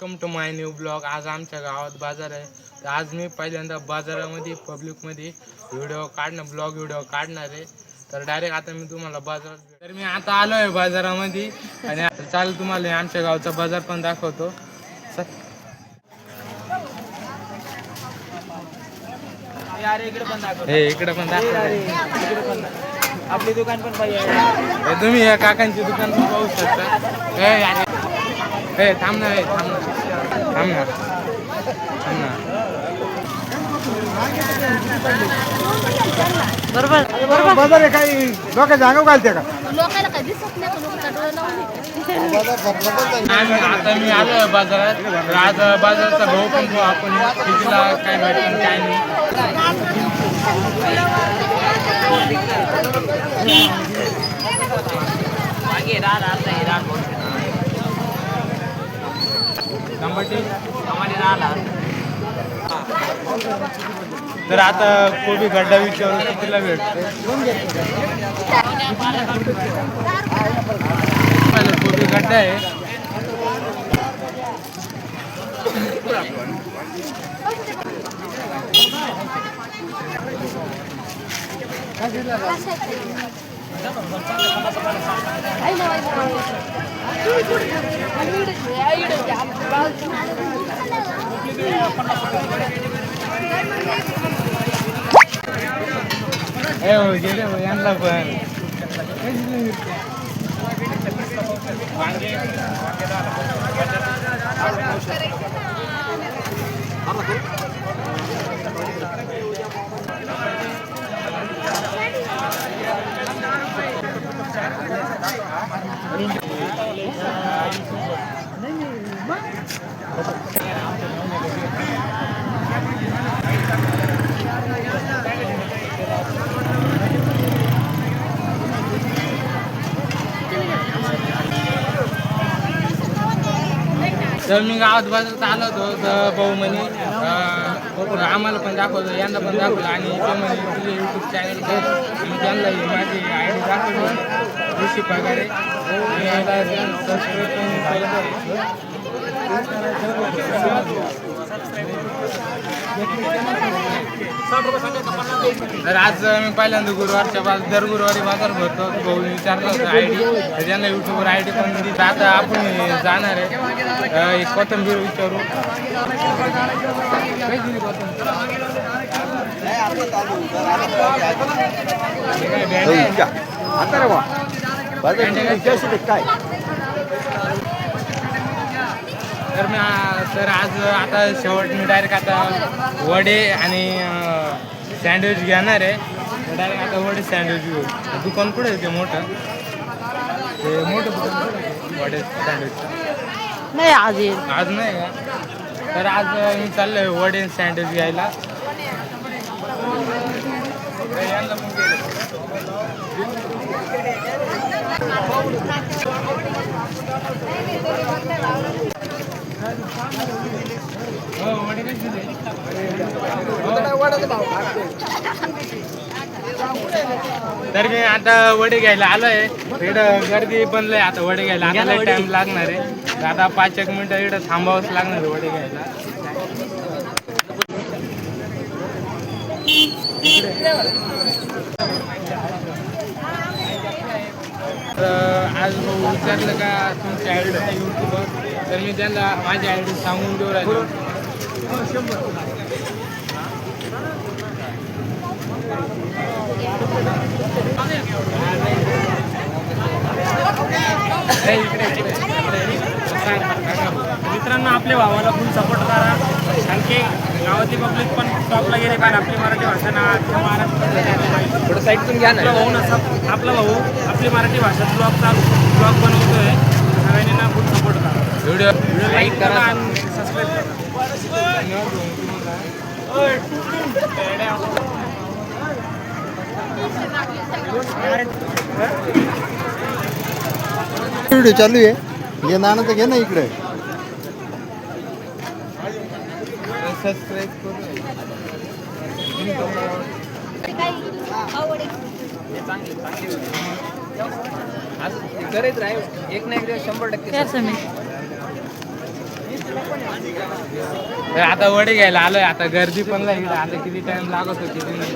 Welcome to my new blog. आज आमच्या गावात बाजार आहे. तर आज मी पहिल्यांदा बाजारामध्ये पब्लिकमध्ये ब्लॉग व्हिडिओ काढणार आहे. तर डायरेक्ट आता मी तुम्हाला बाजारात तर मी आता आलो आहे बाजारामध्ये आणि आता चालू तुम्हाला आमच्या गावचा बाजार पण दाखवतो. इकडे पण आपली दुकान पण पाहिजे. तुम्ही या काकांची दुकान पण पाहू शकता. थांब ना बरोबर बाजार आहे. काही लोक जागा घालते का लोकांना काही दिसत नाही. आता मी आलो बाजारात. आज बाजाराचा भाव पण पाहू आपण कितीला काय भेटेल काय नाही. तर आता कोबी गड्डा विचारून कितीला भेटतो. कोबी गड्डा आहे. गेले यांना पण तर मी गावात बाजारात आलो होतो. तर भाऊ म्हणे आम्हाला पण दाखवलं, यांना पण दाखवलं आणि ते म्हणे तुझे यूट्यूब चॅनल कर. मी त्यांना माझी आय डी दाखवली ऋषी पगारे. सबस्क्राईब पण केलं. तर आज मी पहिल्यांदा दर गुरुवारी बाजार भरतो. भाऊ विचारलं होतं आय डी. त्यांना यूट्यूबवर आय डी पण दिली. आता आपण जाणार आहे कोथंबीर विचारू. काय तर आज आता शेवट मी डायरेक्ट आता वडे आणि सँडविच घेणार आहे. डायरेक्ट आता वडे सँडविच घेऊ. दुकान कुठे आहे ते मोठं दुकान वडे सँडविचचं? नाही आज आज नाही का? तर आज मी चाललोय वडे सँडविच घ्यायला. तर मी आता वडे घ्यायला आलोय. इकडं गर्दी बनलंय. आता वडे घ्यायला आता टाइम लागणार आहे. आता 5-1 मिनिटं इकडं थांबावंच लागणार आहे वडे घ्यायला. आज विचारलं का तुमची आय डी यूट्यूबवर. तर मी त्यांना माझी आय डी सांगून देऊ राहिलो. मित्रांनो, आपल्या भावाला फुल सपोर्ट करा. आणखी गावातली पब्लिक पण टॉपला गेले कारण आपली मराठी भाषा ना महाराष्ट्र साईडतून घ्या. आपला भाऊ आपली मराठी भाषा ब्लॉग बनवतोय. सगळ्यांनी ना फुल सपोर्ट करा. व्हिडिओ लाईक करा आणि सबस्क्राईब करा. व्हिडिओ चालू आहे. ये नाना तर घे ना इकडे. सबस्क्राईब करू. करत राहील एक ना एक 100% तर आता वडे घ्यायला आलोय. आता गर्दी पण नाही इकडे. आता किती टाइम लागत होती किती नाही.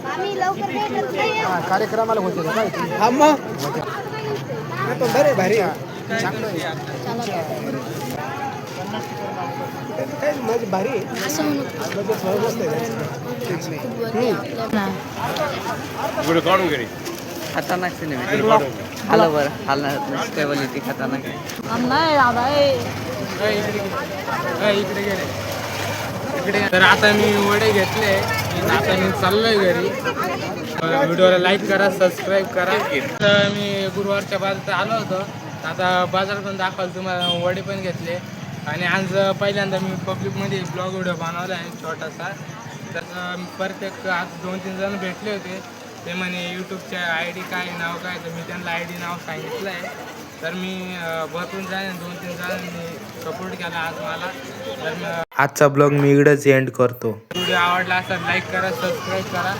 आम्ही लवकर नाही करत नाही. कार्यक्रमाला होते ना काय हा मग तो बरे भारी माझी भारी असं म्हणू खतरनाक सिनेमा आलं बरं हालणार स्टेबिलिटी खतरनाक आहे. नाही दादा इकडे गेले इकडे. तर आता मी वडे घेतले. आता मी चाललोय घरी. व्हिडिओला लाईक करा, सबस्क्राईब करा. तर मी गुरुवारच्या बाजारात आलो होतो. आता बाजार पण दाखवाल तुम्हाला. वडे पण घेतले. आणि आज पहिल्यांदा मी पब्लिकमध्ये ब्लॉग व्हिडिओ बनवला आहे छोटासा. तर प्रत्येक आज 2-3 जण भेटले होते. ते म्हणे यूट्यूबच्या ID काय नाव काय. तर मी त्यांना ID नाव सांगितलं आहे. तर मी भरपूर जण 2-3 जणांनी सपोर्ट केला आज मला. तर आजचा ब्लॉग मी इकडेच एंड करतो. व्हिडिओ आवडला असेल लाईक करा, सबस्क्राईब करा.